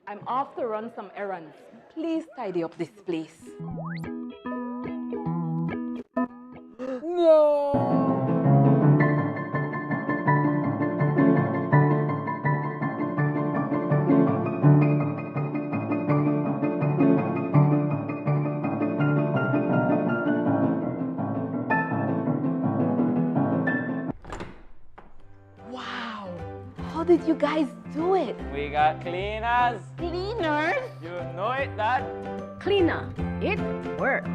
I'm off to run some errands. Please tidy up this place. No! Wow! How did you guys do it? We got cleaners. Cleaners? You know it, Dad. Cleaner, it works.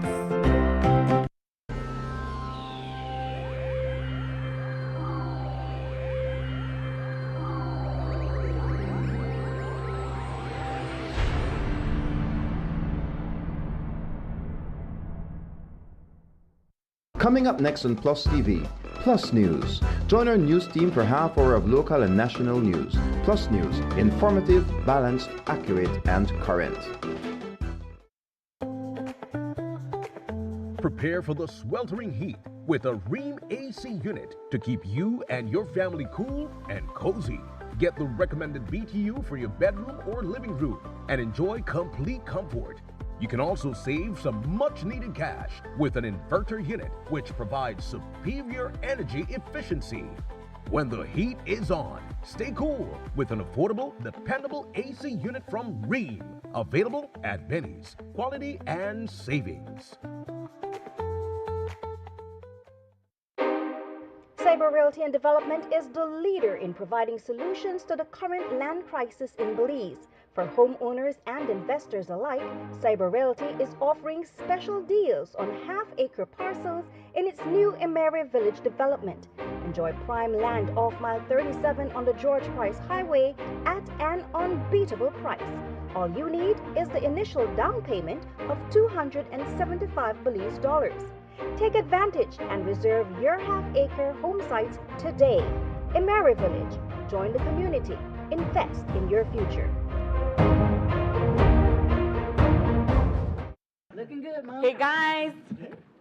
Coming up next on Plus TV, Plus News. Join our news team for half hour of local and national news. Plus News, informative, balanced, accurate, and current. Prepare for the sweltering heat with a Rheem AC unit to keep you and your family cool and cozy. Get the recommended BTU for your bedroom or living room and enjoy complete comfort. You can also save some much-needed cash with an inverter unit, which provides superior energy efficiency. When the heat is on, stay cool with an affordable, dependable AC unit from Rheem. Available at Benny's. Quality and savings. Cyber Realty and Development is the leader in providing solutions to the current land crisis in Belize. For homeowners and investors alike, Cyber Realty is offering special deals on half-acre parcels in its new Emery Village development. Enjoy prime land off Mile 37 on the George Price Highway at an unbeatable price. All you need is the initial down payment of $275 Belize dollars. Take advantage and reserve your half-acre home sites today. Emery Village. Join the community. Invest in your future. Looking good, Mom. Hey guys,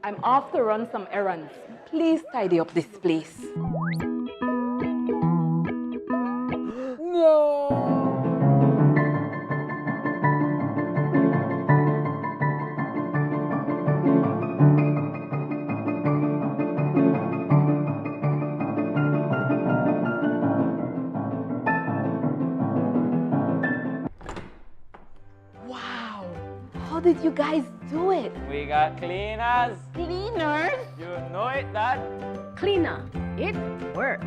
I'm off to run some errands. Please tidy up this place. No! Wow! How did you guys do it? We got cleaners. Cleaners? You know it, Dad. Cleaner, it works.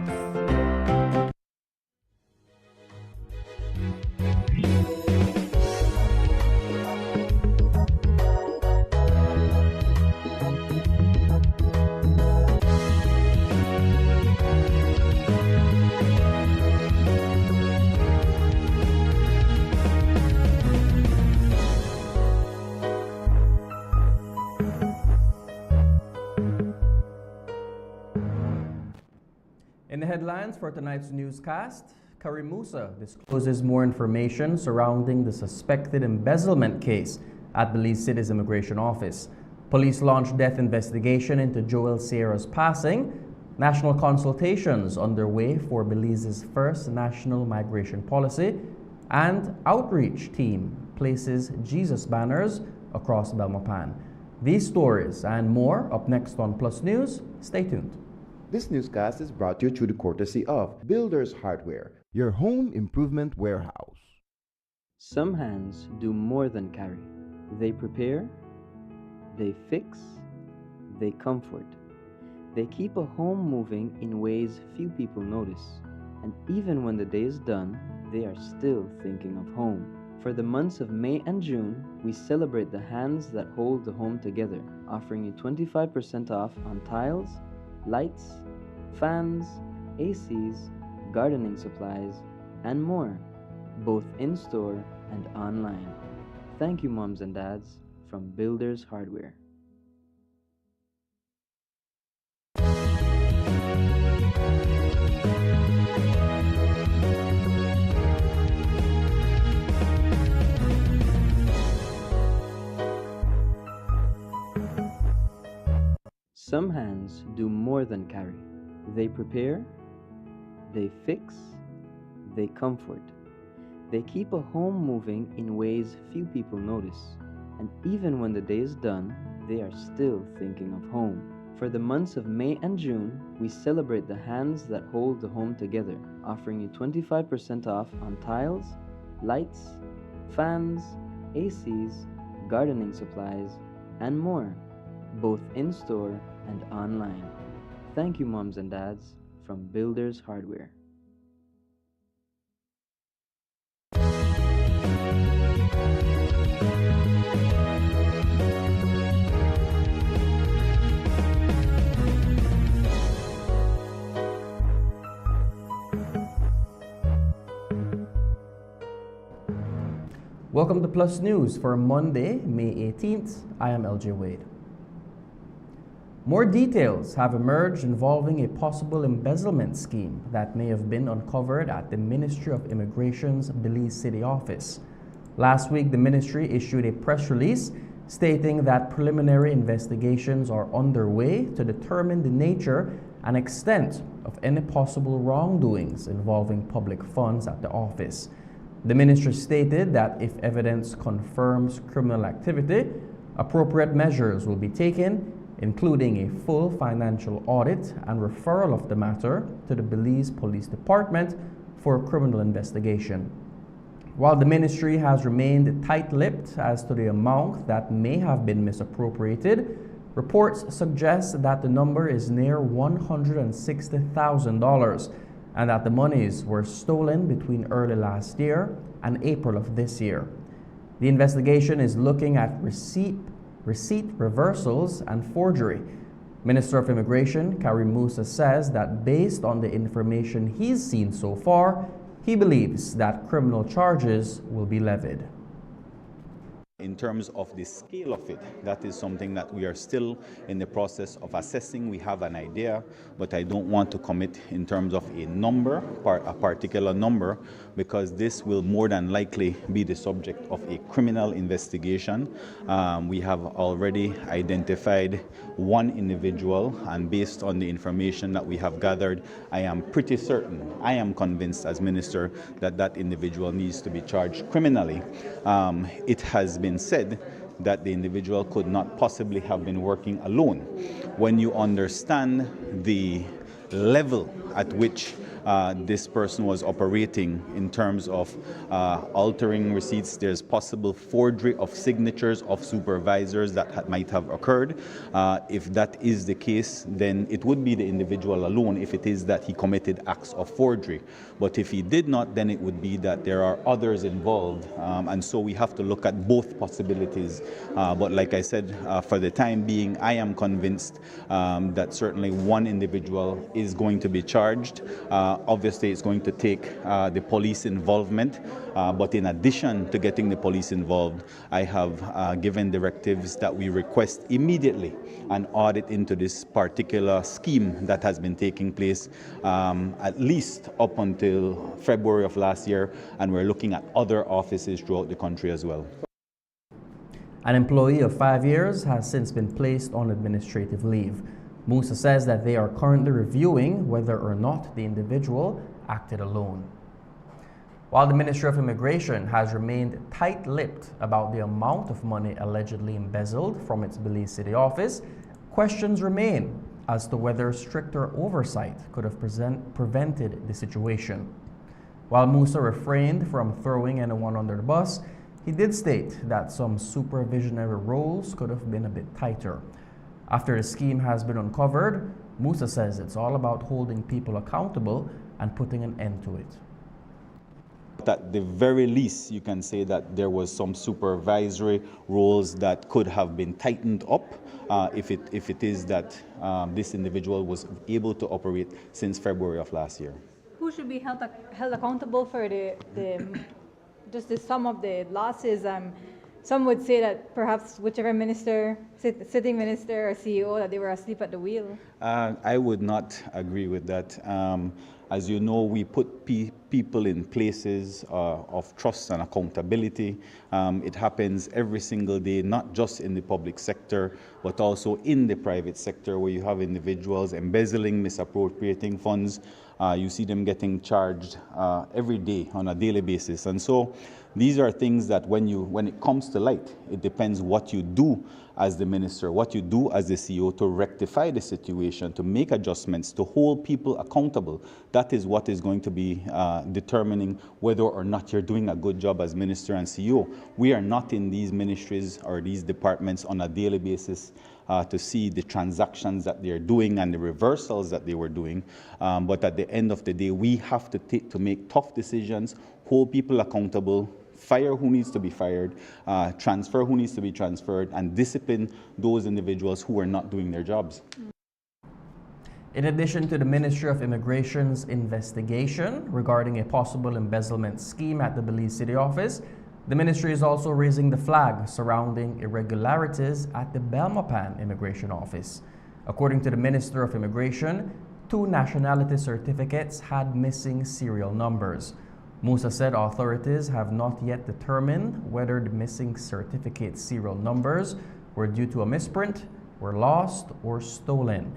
In the headlines for tonight's newscast, Karim Musa discloses more information surrounding the suspected embezzlement case at Belize City's immigration office. Police launched death investigation into Joel Sierra's passing. National consultations underway for Belize's first national migration policy. And outreach team places Jesus banners across Belmopan. These stories and more up next on Plus News. Stay tuned. This newscast is brought to you through the courtesy of Builders Hardware, your home improvement warehouse. Some hands do more than carry. They prepare, they fix, they comfort. They keep a home moving in ways few people notice. And even when the day is done, they are still thinking of home. For the months of May and June, we celebrate the hands that hold the home together, offering you 25% off on tiles, lights, fans, ACs, gardening supplies, and more, both in-store and online. Thank you, moms and dads, from Builders Hardware. Some hands do more than carry. They prepare, they fix, they comfort. They keep a home moving in ways few people notice. And even when the day is done, they are still thinking of home. For the months of May and June, we celebrate the hands that hold the home together, offering you 25% off on tiles, lights, fans, ACs, gardening supplies, and more, both in-store and online. Thank you, moms and dads, from Builders Hardware. Welcome to Plus News for Monday, May 18th. I am LJ Wade. More details have emerged involving a possible embezzlement scheme that may have been uncovered at the Ministry of Immigration's Belize City office. Last week, the ministry issued a press release stating that preliminary investigations are underway to determine the nature and extent of any possible wrongdoings involving public funds at the office. The ministry stated that if evidence confirms criminal activity, appropriate measures will be taken, including a full financial audit and referral of the matter to the Belize Police Department for a criminal investigation. While the ministry has remained tight-lipped as to the amount that may have been misappropriated, reports suggest that the number is near $160,000 and that the monies were stolen between early last year and April of this year. The investigation is looking at receipt reversals and forgery. Minister of Immigration Karim Musa says that based on the information he's seen so far, he believes that criminal charges will be levied. In terms of the scale of it, that is something that we are still in the process of assessing. We have an idea, but I don't want to commit in terms of a number, a particular number, because this will more than likely be the subject of a criminal investigation. We have already identified one individual, and based on the information that we have gathered, I am pretty certain, I am convinced as minister that that individual needs to be charged criminally. It has been said that the individual could not possibly have been working alone. When you understand the level at which this person was operating in terms of altering receipts, there's possible forgery of signatures of supervisors that might have occurred. If that is the case, then it would be the individual alone if it is that he committed acts of forgery. But if he did not, then it would be that there are others involved. And so we have to look at both possibilities. But like I said, for the time being, I am convinced that certainly one individual is going to be charged. Obviously, it's going to take the police involvement, but in addition to getting the police involved, I have given directives that we request immediately an audit into this particular scheme that has been taking place at least up until February of last year, and we're looking at other offices throughout the country as well. An employee of 5 years has since been placed on administrative leave. Musa says that they are currently reviewing whether or not the individual acted alone. While the Ministry of Immigration has remained tight-lipped about the amount of money allegedly embezzled from its Belize City office, questions remain as to whether stricter oversight could have prevented the situation. While Musa refrained from throwing anyone under the bus, he did state that some supervisionary roles could have been a bit tighter. After the scheme has been uncovered, Musa says it's all about holding people accountable and putting an end to it. At the very least, you can say that there was some supervisory roles that could have been tightened up if it is that this individual was able to operate since February of last year. Who should be held accountable for just the sum of the losses? Some would say that perhaps whichever minister, sitting minister or CEO, that they were asleep at the wheel. I would not agree with that. As you know, we put people in places of trust and accountability. It happens every single day, not just in the public sector, but also in the private sector, where you have individuals embezzling, misappropriating funds. You see them getting charged every day on a daily basis. And so these are things that when it comes to light, it depends what you do as the minister, what you do as the CEO to rectify the situation, to make adjustments, to hold people accountable. That is what is going to be determining whether or not you're doing a good job as minister and CEO. We are not in these ministries or these departments on a daily basis to see the transactions that they're doing and the reversals that they were doing. But at the end of the day, we have to make tough decisions, hold people accountable, fire who needs to be fired, transfer who needs to be transferred, and discipline those individuals who are not doing their jobs. In addition to the Ministry of Immigration's investigation regarding a possible embezzlement scheme at the Belize City office, the ministry is also raising the flag surrounding irregularities at the Belmopan Immigration Office. According to the Minister of Immigration, 2 nationality certificates had missing serial numbers. Musa said authorities have not yet determined whether the missing certificate serial numbers were due to a misprint, were lost, or stolen.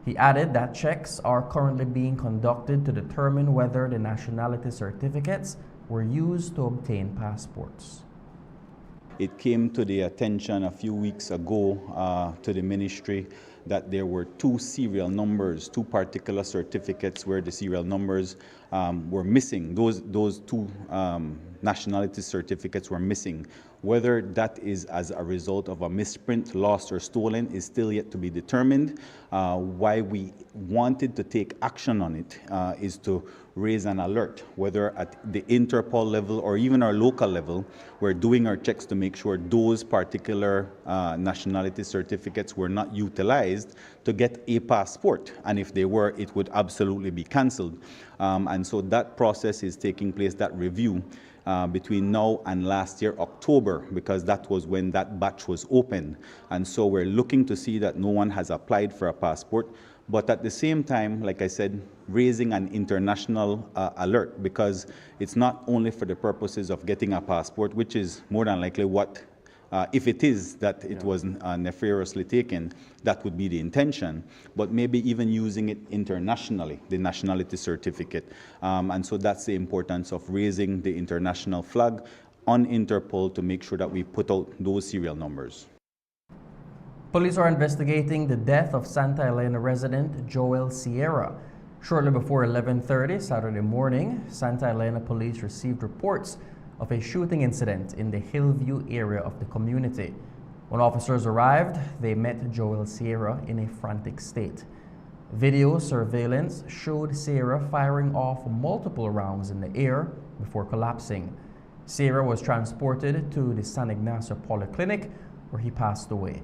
He added that checks are currently being conducted to determine whether the nationality certificates were used to obtain passports. It came to the attention a few weeks ago to the ministry that there were 2 serial numbers, 2 particular certificates where the serial numbers were missing. Those 2 nationality certificates were missing. Whether that is as a result of a misprint, lost, or stolen is still yet to be determined. Why we wanted to take action on it is to raise an alert, whether at the Interpol level or even our local level. We're doing our checks to make sure those particular nationality certificates were not utilized to get a passport. And if they were, it would absolutely be cancelled. And so that process is taking place, that review, between now and last year, October, because that was when that batch was opened. And so we're looking to see that no one has applied for a passport. But at the same time, like I said, raising an international alert, because it's not only for the purposes of getting a passport, which is more than likely what, if it is that it was nefariously taken, that would be the intention, but maybe even using it internationally, the nationality certificate. And so that's the importance of raising the international flag on Interpol to make sure that we put out those serial numbers. Police are investigating the death of Santa Elena resident Joel Sierra. Shortly before 11:30 Saturday morning, Santa Elena police received reports of a shooting incident in the Hillview area of the community. When officers arrived, they met Joel Sierra in a frantic state. Video surveillance showed Sierra firing off multiple rounds in the air before collapsing. Sierra was transported to the San Ignacio Polyclinic, where he passed away.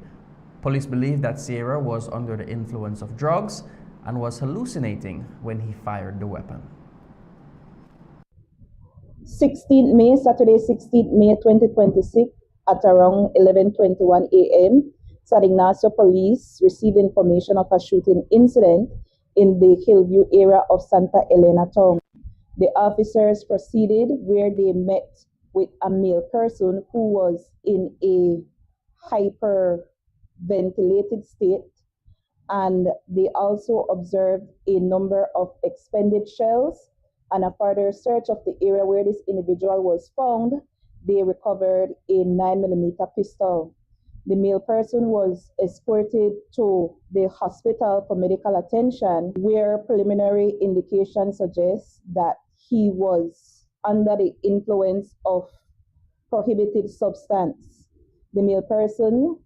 Police believe that Sierra was under the influence of drugs and was hallucinating when he fired the weapon. 16th May, Saturday, 16th May 2026, at around 11:21 a.m., San Ignacio Police received information of a shooting incident in the Hillview area of Santa Elena town. The officers proceeded where they met with a male person who was in a hyperventilated state, and they also observed a number of expended shells. And a further search of the area where this individual was found, they recovered a 9mm pistol. The male person was escorted to the hospital for medical attention, where preliminary indications suggest that he was under the influence of prohibited substance. The male person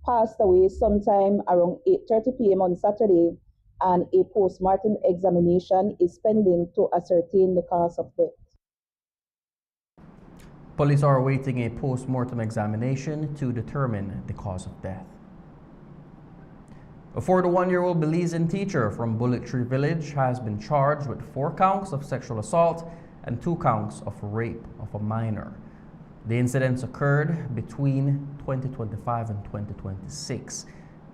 passed away sometime around 8:30 p.m. on Saturday, and a post-mortem examination is pending to ascertain the cause of death. Police are awaiting a post-mortem examination to determine the cause of death. A 41-year-old Belizean teacher from Bullet Tree Village has been charged with 4 counts of sexual assault and 2 counts of rape of a minor. The incidents occurred between 2025 and 2026.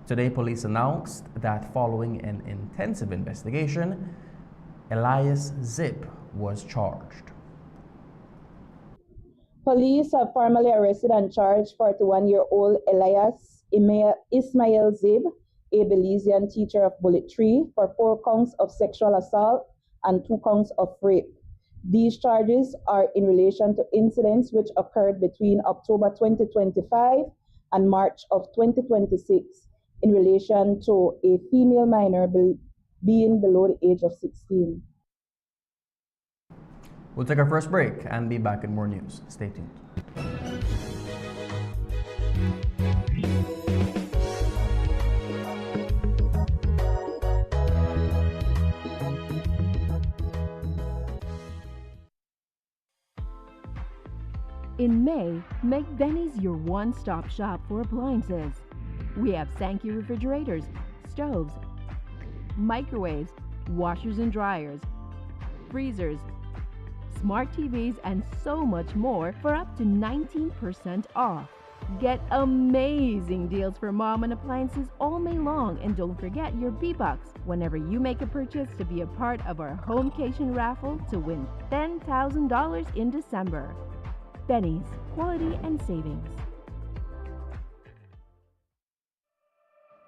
Today, police announced that following an intensive investigation, Elias Zip was charged. Police have formally arrested and charged 41-year-old Elias Ismail Zib, a Belizean teacher of Bullet Tree, for 4 counts of sexual assault and 2 counts of rape. These charges are in relation to incidents which occurred between October 2025 and March of 2026 in relation to a female minor being below the age of 16. We'll take our first break and be back in more news. Stay tuned. In May, make Benny's your one-stop shop for appliances. We have Sankey refrigerators, stoves, microwaves, washers and dryers, freezers, smart TVs, and so much more for up to 19% off. Get amazing deals for mom and appliances all May long, and don't forget your B-Bucks whenever you make a purchase to be a part of our Homecation raffle to win $10,000 in December. Benny's, quality and savings.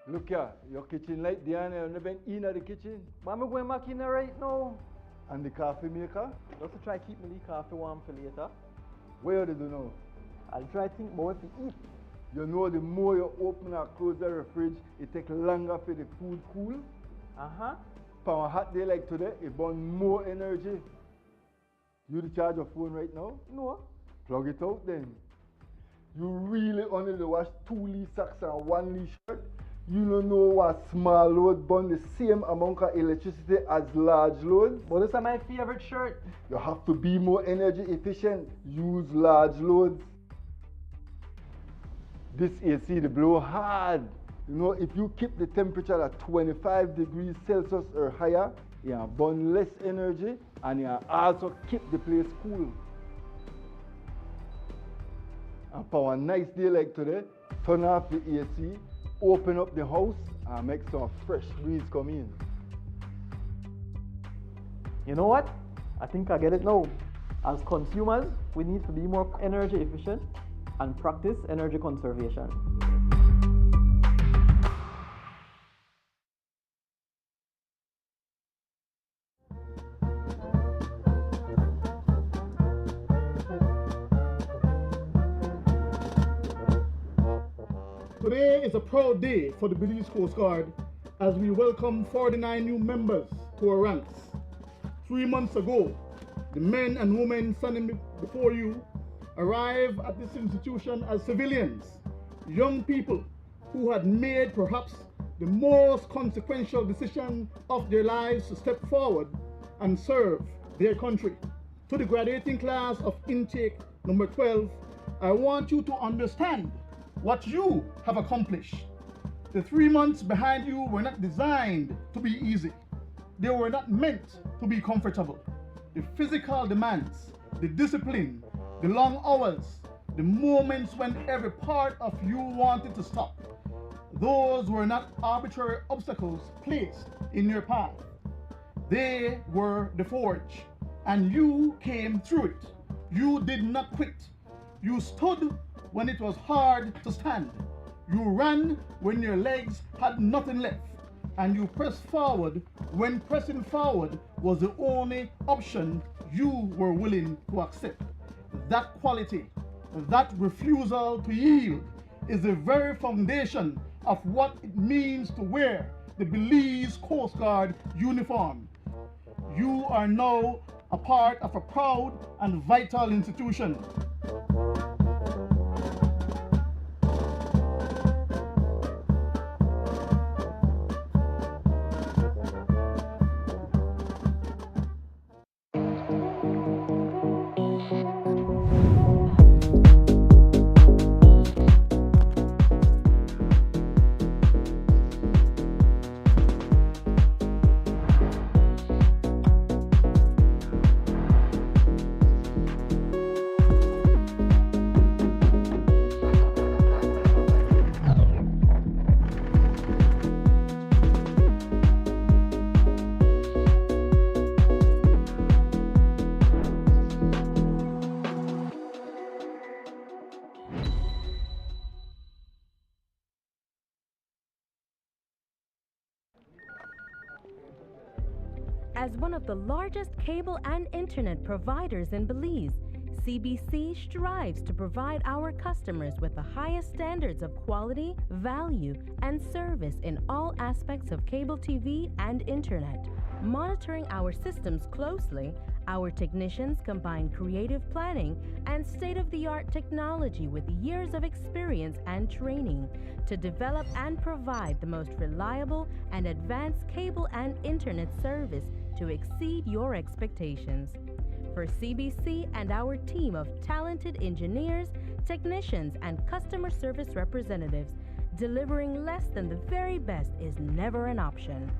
Look here, your kitchen light there and I've never been in the kitchen. But I'm going back in there right now. And the coffee maker? Just to try keep my coffee warm for later. Where do you know? I'll try to think more to eat. You know the more you open and close the fridge, it takes longer for the food cool. Uh-huh. For a hot day like today, it burns more energy. You charge your phone right now? No. Plug it out then. You really only wash 2 Lee socks and 1 Lee shirt? You don't know what small load burn the same amount of electricity as large loads? But this is my favorite shirt. You have to be more energy efficient. Use large loads. This AC the blow hard. You know, if you keep the temperature at 25 degrees Celsius or higher, you burn less energy and you also keep the place cool. And for a nice day like today, turn off the AC, open up the house, and make some fresh breeze come in. You know what? I think I get it now. As consumers, we need to be more energy efficient and practice energy conservation. Today is a proud day for the Belize Coast Guard as we welcome 49 new members to our ranks. 3 months ago, the men and women standing before you arrived at this institution as civilians, young people who had made perhaps the most consequential decision of their lives to step forward and serve their country. To the graduating class of intake number 12, I want you to understand what you have accomplished. The 3 months behind you were not designed to be easy. They were not meant to be comfortable. The physical demands, the discipline, the long hours, the moments when every part of you wanted to stop, those were not arbitrary obstacles placed in your path. They were the forge, and you came through it. You did not quit. You stood when it was hard to stand. You ran when your legs had nothing left. And you pressed forward when pressing forward was the only option you were willing to accept. That quality, that refusal to yield, is the very foundation of what it means to wear the Belize Coast Guard uniform. You are now a part of a proud and vital institution. As one of the largest cable and internet providers in Belize, CBC strives to provide our customers with the highest standards of quality, value, and service in all aspects of cable TV and internet. Monitoring our systems closely, our technicians combine creative planning and state-of-the-art technology with years of experience and training to develop and provide the most reliable and advanced cable and internet service to exceed your expectations. For CBC and our team of talented engineers, technicians, and customer service representatives, delivering less than the very best is never an option.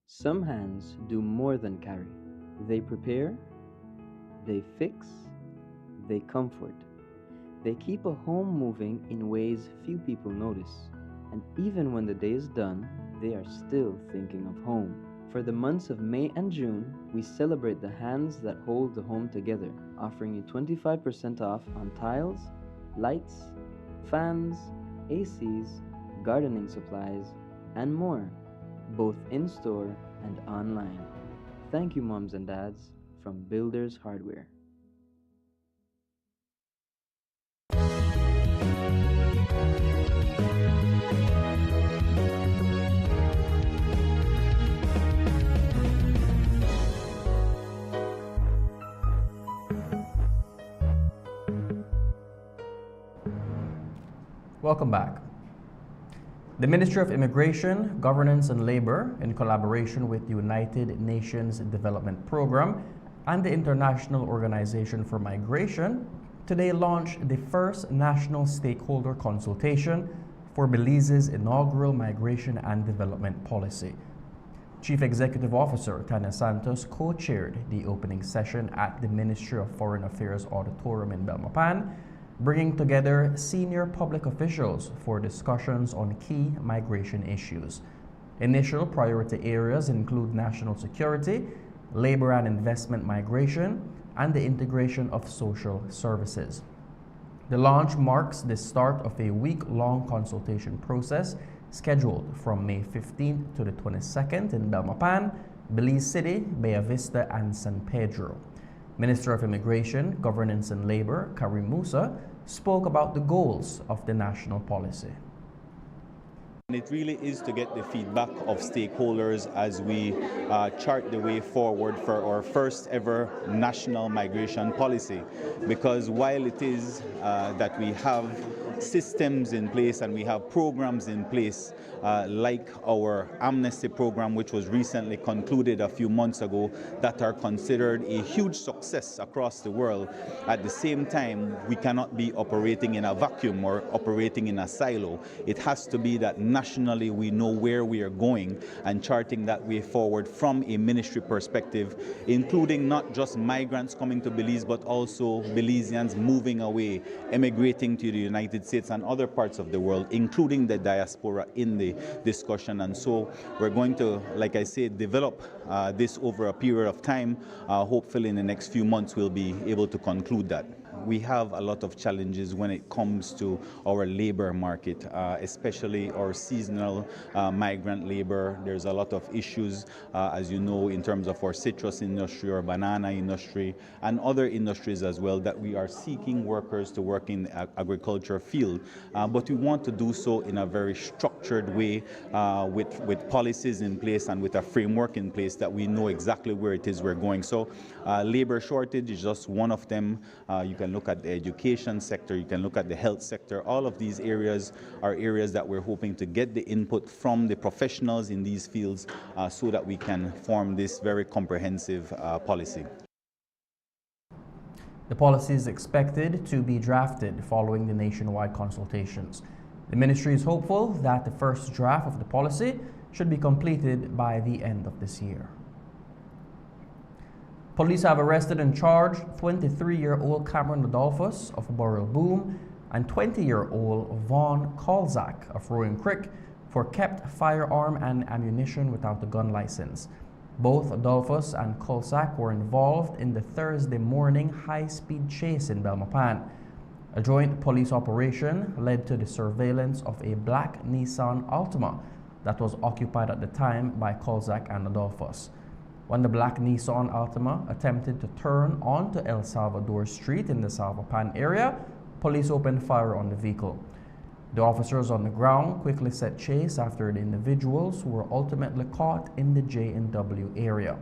Some hands do more than carry. They prepare, they fix, they comfort. They keep a home moving in ways few people notice. And even when the day is done, they are still thinking of home. For the months of May and June, we celebrate the hands that hold the home together, offering you 25% off on tiles, lights, fans, ACs, gardening supplies, and more, both in-store and online. Thank you, moms and dads, from Builders Hardware. Welcome back. The Ministry of Immigration, Governance and Labor, in collaboration with the United Nations Development Programme and the International Organization for Migration, today launched the first national stakeholder consultation for Belize's inaugural migration and development policy. Chief Executive Officer Tanya Santos co-chaired the opening session at the Ministry of Foreign Affairs Auditorium in Belmopan, bringing together senior public officials for discussions on key migration issues. Initial priority areas include national security, labor and investment migration, and the integration of social services. The launch marks the start of a week-long consultation process scheduled from May 15th to the 22nd in Belmopan, Belize City, Bella Vista, and San Pedro. Minister of Immigration, Governance and Labor, Karim Musa, spoke about the goals of the national policy. It really is to get the feedback of stakeholders as we chart the way forward for our first ever national migration policy. Because while it is that we have systems in place and we have programs in place like our amnesty program, which was recently concluded a few months ago, that are considered a huge success across the world. At the same time, we cannot be operating in a vacuum or operating in a silo. It has to be that nationally we know where we are going and charting that way forward from a ministry perspective, including not just migrants coming to Belize, but also Belizeans moving away, emigrating to the United States and other parts of the world, including the diaspora in the discussion. And so we're going to, like I said, develop this over a period of time. Hopefully in the next few months we'll be able to conclude that. We have a lot of challenges when it comes to our labor market, especially our seasonal migrant labor. There's a lot of issues, as you know, in terms of our citrus industry or banana industry and other industries as well, that we are seeking workers to work in the agriculture field. But we want to do so in a very structured way with policies in place and with a framework in place that we know exactly where it is we're going. So labor shortage is just one of them. You can look at the education sector, you can look at the health sector. All of these areas are areas that we're hoping to get the input from the professionals in these fields so that we can form this very comprehensive policy. The policy is expected to be drafted following the nationwide consultations. The ministry is hopeful that the first draft of the policy should be completed by the end of this year. Police have arrested and charged 23-year-old Cameron Adolphus of Burrell Boom and 20-year-old Vaughn Kolzak of Rowan Creek for kept firearm and ammunition without a gun license. Both Adolphus and Kolzak were involved in the Thursday morning high-speed chase in Belmopan. A joint police operation led to the surveillance of a black Nissan Altima that was occupied at the time by Kolzak and Adolphus. When the black Nissan Altima attempted to turn onto El Salvador Street in the Salvapan area, police opened fire on the vehicle. The officers on the ground quickly set chase after the individuals who were ultimately caught in the J&W area.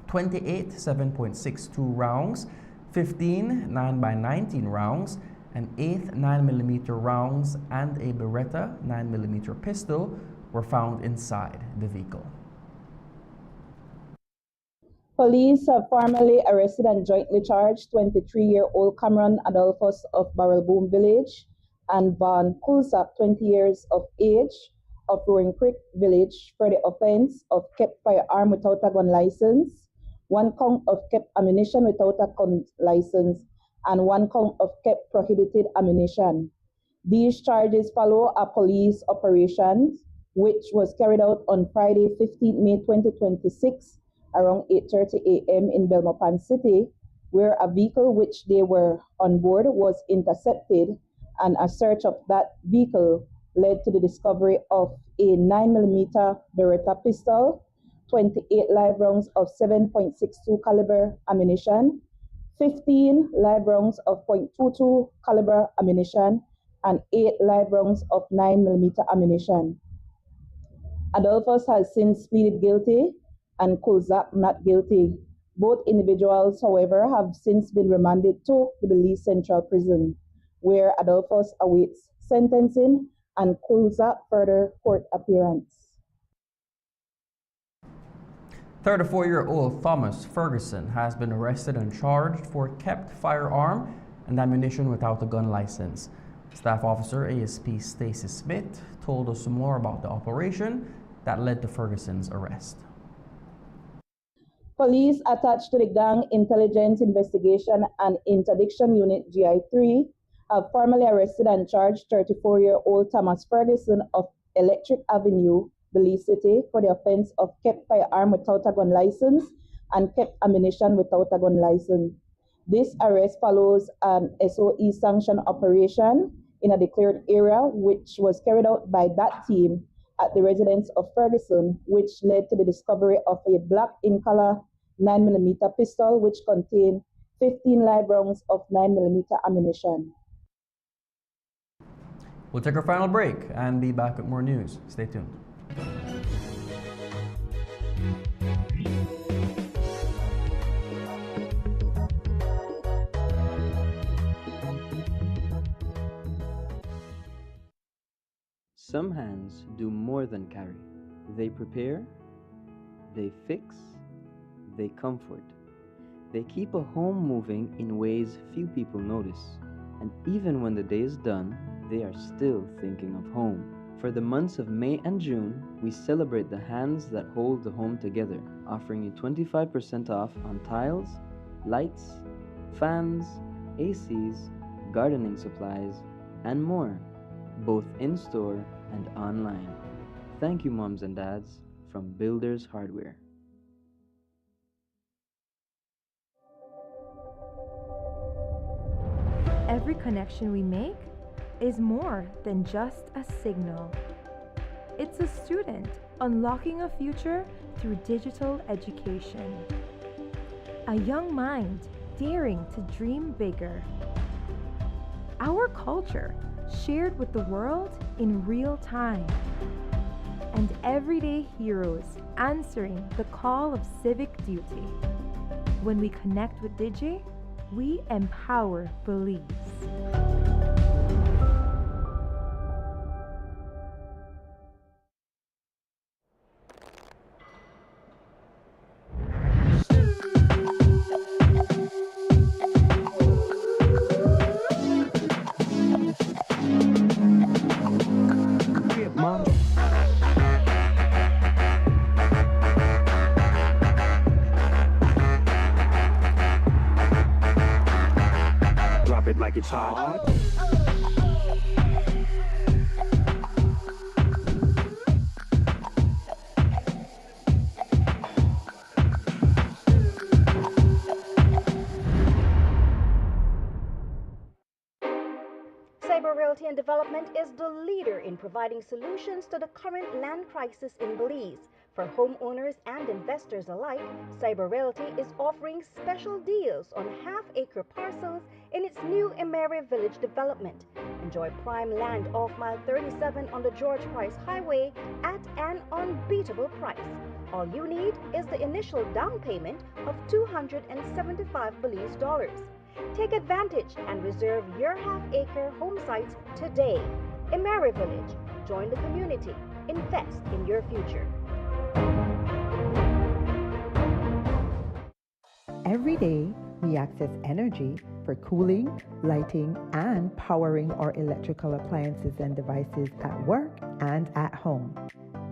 28 7.62 rounds, 15 9x19 rounds, and 8 9mm rounds and a Beretta 9mm pistol were found inside the vehicle. Police have formally arrested and jointly charged 23-year-old Cameron Adolphus of Barrel Boom Village and Van Kulsak, 20 years of age, of Roaring Creek Village for the offense of kept firearm without a gun license, 1 count of kept ammunition without a gun license, and 1 count of kept prohibited ammunition. These charges follow a police operation which was carried out on Friday, 15 May 2026, around 8:30 a.m. in Belmopan City, where a vehicle which they were on board was intercepted, and a search of that vehicle led to the discovery of a 9mm Beretta pistol, 28 live rounds of 7.62 caliber ammunition, 15 live rounds of .22 caliber ammunition, and 8 live rounds of 9mm ammunition. Adolphus has since pleaded guilty and Kulzak not guilty. Both individuals, however, have since been remanded to the Belize Central Prison, where Adolphus awaits sentencing and Kulzak further court appearance. 34-year-old Thomas Ferguson has been arrested and charged for kept firearm and ammunition without a gun license. Staff Officer ASP Stacy Smith told us more about the operation that led to Ferguson's arrest. Police attached to the Gang Intelligence Investigation and Interdiction Unit GI3 have formally arrested and charged 34-year-old Thomas Ferguson of Electric Avenue, Belize City, for the offense of kept firearm without a gun license and kept ammunition without a gun license. This arrest follows an SOE sanction operation in a declared area which was carried out by that team at the residence of Ferguson, which led to the discovery of a black in color 9mm pistol which contained 15 live rounds of 9mm ammunition. We'll take our final break and be back with more news. Stay tuned. Some hands do more than carry. They prepare, they fix, they comfort. They keep a home moving in ways few people notice. And even when the day is done, they are still thinking of home. For the months of May and June, we celebrate the hands that hold the home together, offering you 25% off on tiles, lights, fans, ACs, gardening supplies, and more, both in-store and online. Thank you, moms and dads, from Builders Hardware. Every connection we make is more than just a signal. It's a student unlocking a future through digital education. A young mind daring to dream bigger. Our culture shared with the world in real time. And everyday heroes answering the call of civic duty. When we connect with Digi, we empower Belize. Like it's hot. and Development is the leader in providing solutions to the current land crisis in Belize. For homeowners and investors alike, Cyber Realty is offering special deals on half-acre parcels in its new Emery Village development. Enjoy prime land off mile 37 on the George Price Highway at an unbeatable price. All you need is the initial down payment of $275 Belize dollars. Take advantage and reserve your half-acre home sites today. Emery Village. Join the community. Invest in your future. Every day, we access energy for cooling, lighting, and powering our electrical appliances and devices at work and at home.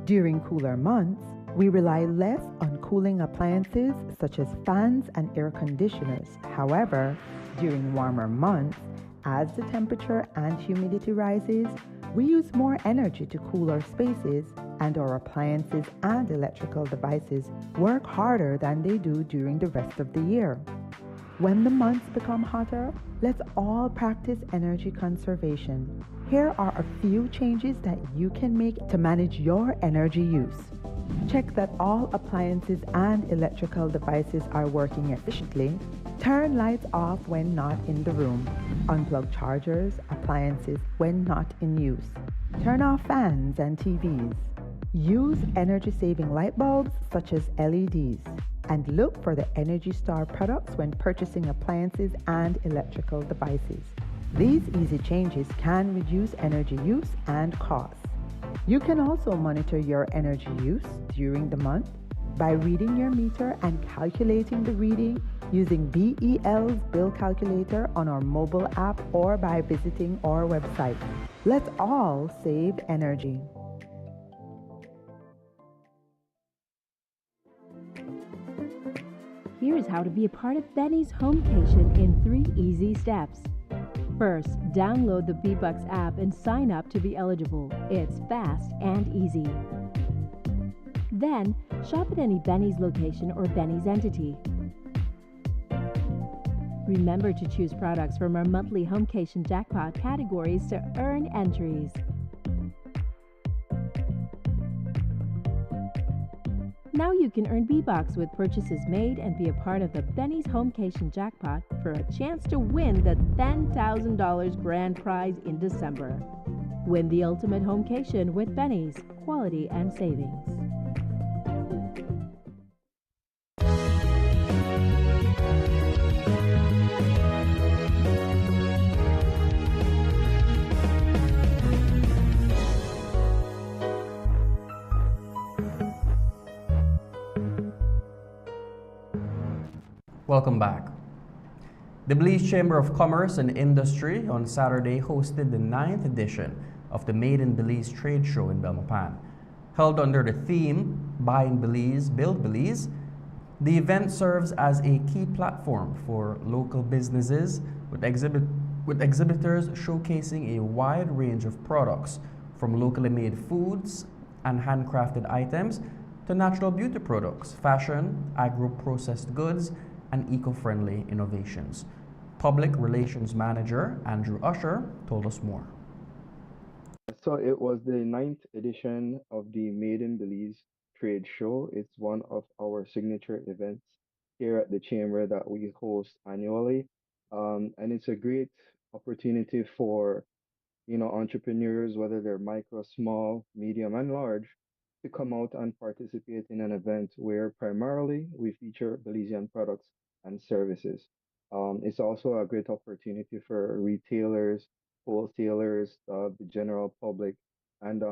During cooler months, we rely less on cooling appliances such as fans and air conditioners. However, during warmer months, as the temperature and humidity rises, we use more energy to cool our spaces, and our appliances and electrical devices work harder than they do during the rest of the year. When the months become hotter, let's all practice energy conservation. Here are a few changes that you can make to manage your energy use. Check that all appliances and electrical devices are working efficiently. Turn lights off when not in the room. Unplug chargers, appliances when not in use. Turn off fans and TVs. Use energy-saving light bulbs such as LEDs. And look for the Energy Star products when purchasing appliances and electrical devices. These easy changes can reduce energy use and costs. You can also monitor your energy use during the month by reading your meter and calculating the reading using BEL's bill calculator on our mobile app or by visiting our website. Let's all save energy. Here's how to be a part of Benny's Homecation in 3 easy steps. First, download the B-Bucks app and sign up to be eligible. It's fast and easy. Then, shop at any Benny's location or Benny's entity. Remember to choose products from our monthly Homecation jackpot categories to earn entries. Now you can earn B-Bucks with purchases made and be a part of the Benny's Homecation jackpot for a chance to win the $10,000 grand prize in December. Win the ultimate Homecation with Benny's, quality and savings. Welcome back. The Belize Chamber of Commerce and Industry on Saturday hosted the 9th edition of the Made in Belize trade show in Belmopan. Held under the theme, Buy in Belize, Build Belize, the event serves as a key platform for local businesses with exhibitors showcasing a wide range of products from locally made foods and handcrafted items to natural beauty products, fashion, agro-processed goods, and eco-friendly innovations. Public Relations Manager Andrew Usher told us more. So it was the 9th edition of the Made in Belize trade show. It's one of our signature events here at the Chamber that we host annually. And it's a great opportunity for entrepreneurs, whether they're micro, small, medium, and large, to come out and participate in an event where primarily we feature Belizean products and services. It's also a great opportunity for retailers, wholesalers, the general public, and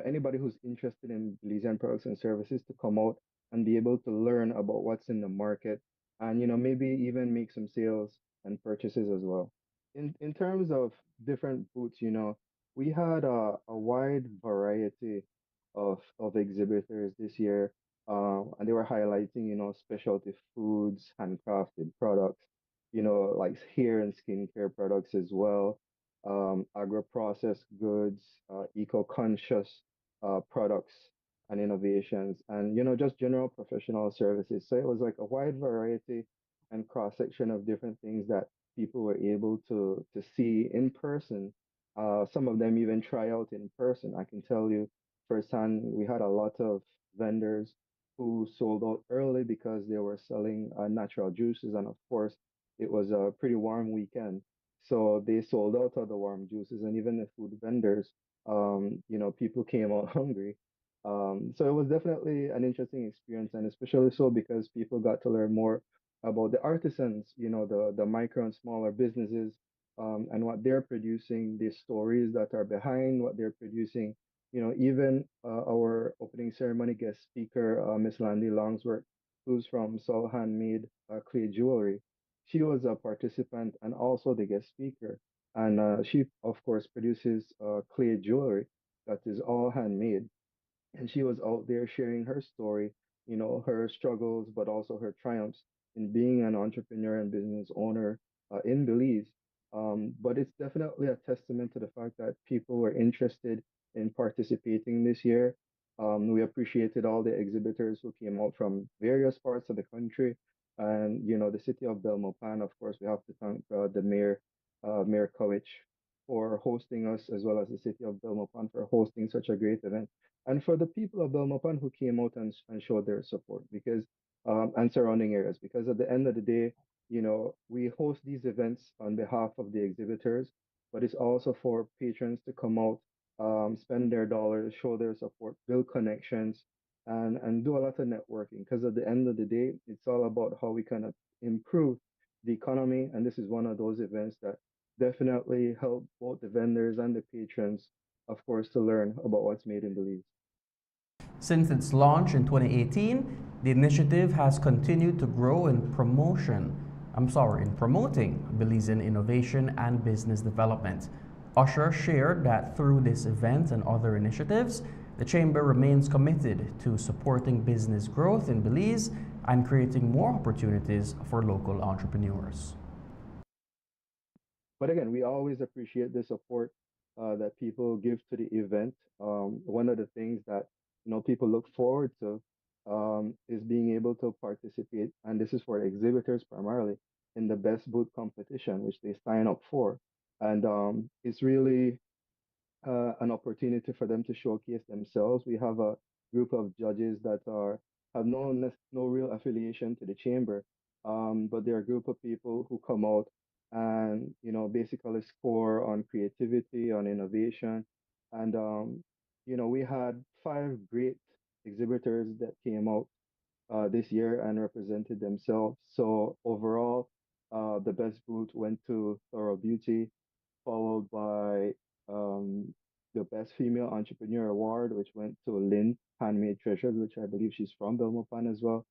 anybody who's interested in Belizean products and services to come out and be able to learn about what's in the market, and maybe even make some sales and purchases as well. In terms of different booths, we had a wide variety of exhibitors this year, and they were highlighting, specialty foods, handcrafted products, like hair and skincare products as well, agro-processed goods, eco-conscious products and innovations, and just general professional services. So it was like a wide variety and cross section of different things that people were able to see in person Some of them even try out in person. I can tell you firsthand, we had a lot of vendors who sold out early because they were selling natural juices. And of course, it was a pretty warm weekend. So they sold out of the warm juices, and even the food vendors, people came out hungry. So it was definitely an interesting experience, and especially so because people got to learn more about the artisans, the micro and smaller businesses, and what they're producing, the stories that are behind what they're producing. Even our opening ceremony guest speaker, Miss Landy Longsworth, who's from Soul Handmade Clay Jewelry, she was a participant and also the guest speaker. And she, of course, produces clay jewelry that is all handmade, and she was out there sharing her story, her struggles, but also her triumphs in being an entrepreneur and business owner in Belize. But it's definitely a testament to the fact that people were interested in participating this year. We appreciated all the exhibitors who came out from various parts of the country, and the city of Belmopan. Of course, we have to thank the mayor, Mayor Kowich, for hosting us, as well as the city of Belmopan for hosting such a great event, and for the people of Belmopan who came out and showed their support, because and surrounding areas, because at the end of the day, we host these events on behalf of the exhibitors, but it's also for patrons to come out, spend their dollars, show their support, build connections, and do a lot of networking, because at the end of the day, it's all about how we kind of improve the economy, and this is one of those events that definitely help both the vendors and the patrons, of course, to learn about what's made in Belize. Since its launch in 2018, the initiative has continued to grow in promoting Belizean innovation and business development. Usher shared that through this event and other initiatives, the Chamber remains committed to supporting business growth in Belize and creating more opportunities for local entrepreneurs. But again, we always appreciate the support that people give to the event. One of the things that people look forward to is being able to participate, and this is for exhibitors primarily, in the best booth competition, which they sign up for, and it's really an opportunity for them to showcase themselves. We have a group of judges that have no real affiliation to the chamber, but they're a group of people who come out and basically score on creativity, on innovation, and we had five great exhibitors that came out this year and represented themselves. So overall, the best booth went to Thorough Beauty, followed by um, the Best Female Entrepreneur Award, which went to Lynn Handmade Treasures, which I believe she's from Belmopan as well.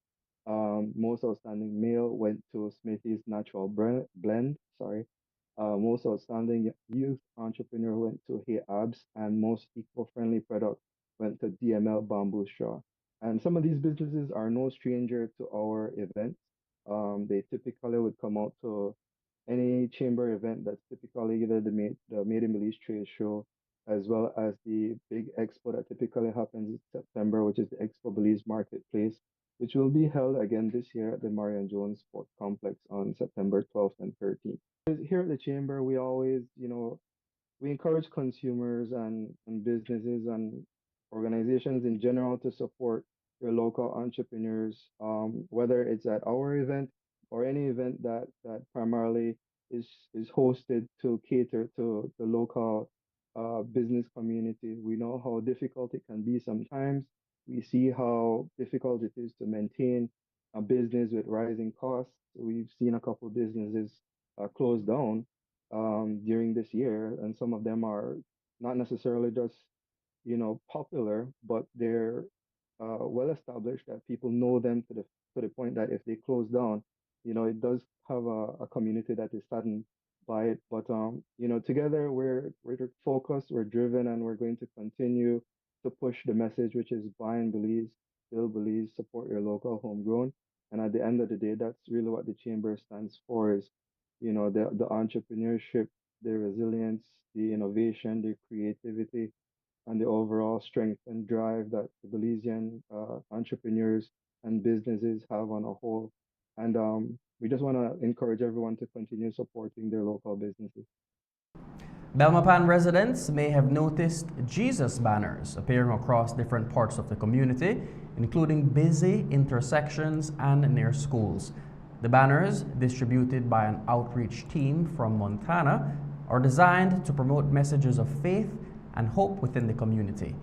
Most Outstanding Male went to Smithy's Natural Blend. Sorry. Most Outstanding Youth Entrepreneur went to Hey Abs, and Most Eco-Friendly Product went to DML Bamboo Straw. And some of these businesses are no stranger to our events. They typically would come out to any chamber event that's typically either the Made in Belize trade show, as well as the big expo that typically happens in September, which is the Expo Belize Marketplace, which will be held again this year at the Marion Jones Sport Complex on September 12th and 13th. Here at the chamber, we always, we encourage consumers and businesses and organizations in general to support your local entrepreneurs, whether it's at our event or any event that primarily is hosted to cater to the local business community. We know how difficult it can be sometimes. We see how difficult it is to maintain a business with rising costs. We've seen a couple of businesses close down during this year, and some of them are not necessarily just popular, but they're well established that people know them to the point that if they close down, it does have a community that is saddened by it. But together we're focused, we're driven, and we're going to continue to push the message, which is buy in Belize, build Belize, support your local homegrown. And at the end of the day, that's really what the chamber stands for: is the entrepreneurship, the resilience, the innovation, the creativity, and the overall strength and drive that the Belizean entrepreneurs and businesses have on a whole. And we just want to encourage everyone to continue supporting their local businesses. Belmopan residents may have noticed Jesus banners appearing across different parts of the community, including busy intersections and near schools. The banners, distributed by an outreach team from Montana, are designed to promote messages of faith and hope within the community.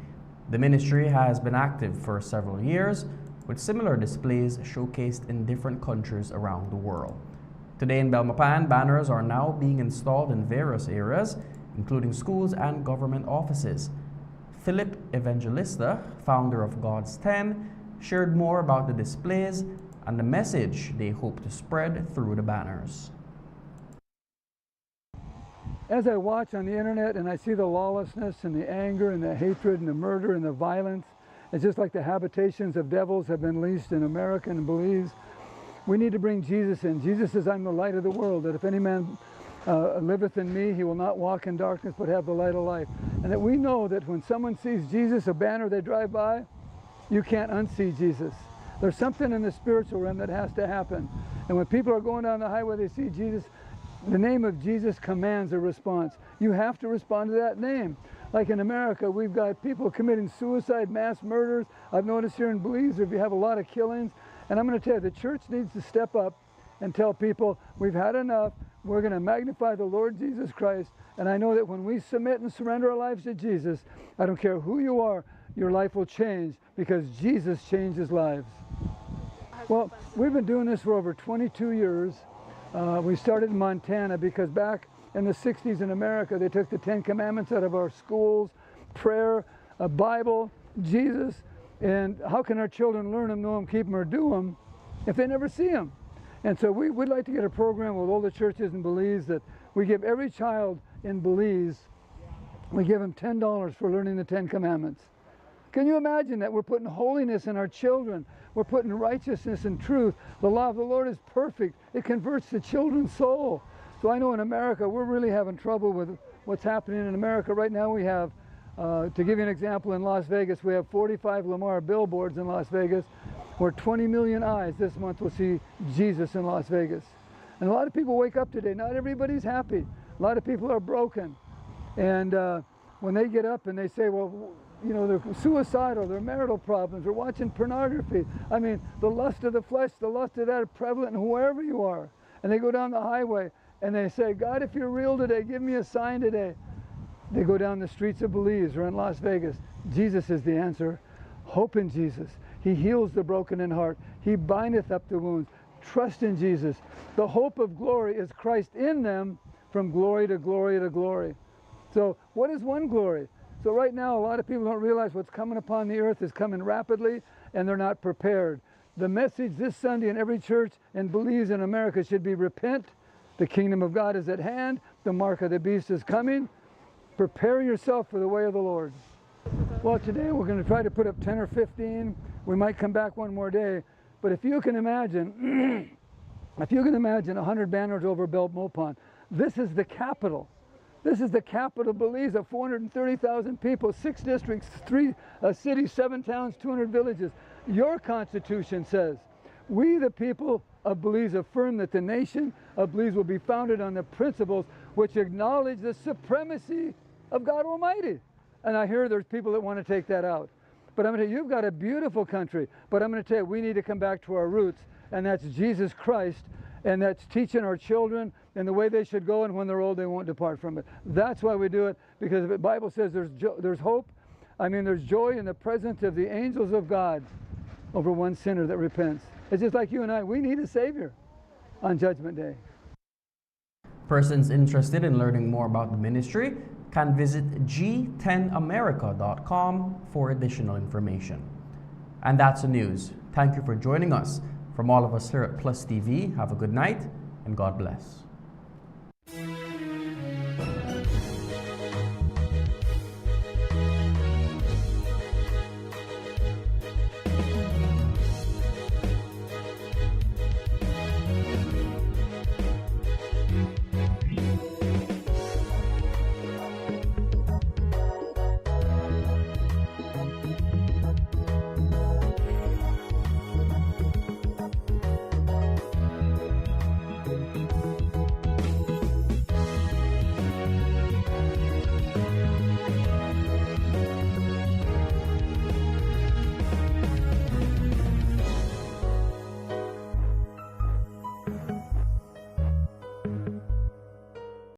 The ministry has been active for several years, with similar displays showcased in different countries around the world. Today in Belmopan, banners are now being installed in various areas, including schools and government offices. Philip Evangelista, founder of God's 10, shared more about the displays and the message they hope to spread through the banners. As I watch on the internet and I see the lawlessness and the anger and the hatred and the murder and the violence, it's just like the habitations of devils have been leased in America and Belize. We need to bring Jesus in. Jesus says, I'm the light of the world, that if any man liveth in me, he will not walk in darkness but have the light of life. And that we know that when someone sees Jesus, a banner they drive by, you can't unsee Jesus. There's something in the spiritual realm that has to happen. And when people are going down the highway, they see Jesus, the name of Jesus commands a response. You have to respond to that name. Like in America, we've got people committing suicide, mass murders. I've noticed here in Belize, if you have a lot of killings. And I'm going to tell you, the church needs to step up and tell people, we've had enough. We're going to magnify the Lord Jesus Christ. And I know that when we submit and surrender our lives to Jesus, I don't care who you are, your life will change because Jesus changes lives. Well, we've been doing this for over 22 years. We started in Montana because back in the 60s in America, they took the 10 Commandments out of our schools, prayer, a Bible, Jesus, and how can our children learn them, know them, keep them, or do them if they never see them? And so we would like to get a program with all the churches in Belize that we give every child in Belize, we give them $10 for learning the 10 Commandments. Can you imagine that? We're putting holiness in our children. We're putting righteousness and truth. The law of the Lord is perfect. It converts the children's soul. So I know in America, we're really having trouble with what's happening in America. Right now we have, to give you an example, in Las Vegas, we have 45 Lamar billboards in Las Vegas, where 20 million eyes this month will see Jesus in Las Vegas. And a lot of people wake up today. Not everybody's happy. A lot of people are broken. And when they get up and they say, well, you know, they're suicidal, they're marital problems, they're watching pornography. I mean, the lust of the flesh, the lust of that are prevalent in whoever you are. And they go down the highway and they say, God, if you're real today, give me a sign today. They go down the streets of Belize or in Las Vegas. Jesus is the answer. Hope in Jesus. He heals the broken in heart. He bindeth up the wounds. Trust in Jesus. The hope of glory is Christ in them from glory to glory to glory. So what is one glory? So right now, a lot of people don't realize what's coming upon the earth is coming rapidly, and they're not prepared. The message this Sunday in every church in Belize in America should be repent. The kingdom of God is at hand. The mark of the beast is coming. Prepare yourself for the way of the Lord. Well, today we're going to try to put up 10 or 15. We might come back one more day. But if you can imagine, 100 banners over Belmopan, this is the capital. This is the capital of Belize of 430,000 people, 6 districts, 3 cities, 7 towns, 200 villages. Your Constitution says, we the people of Belize affirm that the nation of Belize will be founded on the principles which acknowledge the supremacy of God Almighty. And I hear there's people that want to take that out. But I'm going to tell you, you've got a beautiful country, but I'm going to tell you, we need to come back to our roots, and that's Jesus Christ, and that's teaching our children and the way they should go, and when they're old, they won't depart from it. That's why we do it, because the Bible says there's hope. I mean, there's joy in the presence of the angels of God over one sinner that repents. It's just like you and I. We need a Savior on Judgment Day. Persons interested in learning more about the ministry can visit g10america.com for additional information. And that's the news. Thank you for joining us. From all of us here at PlusTV, have a good night and God bless.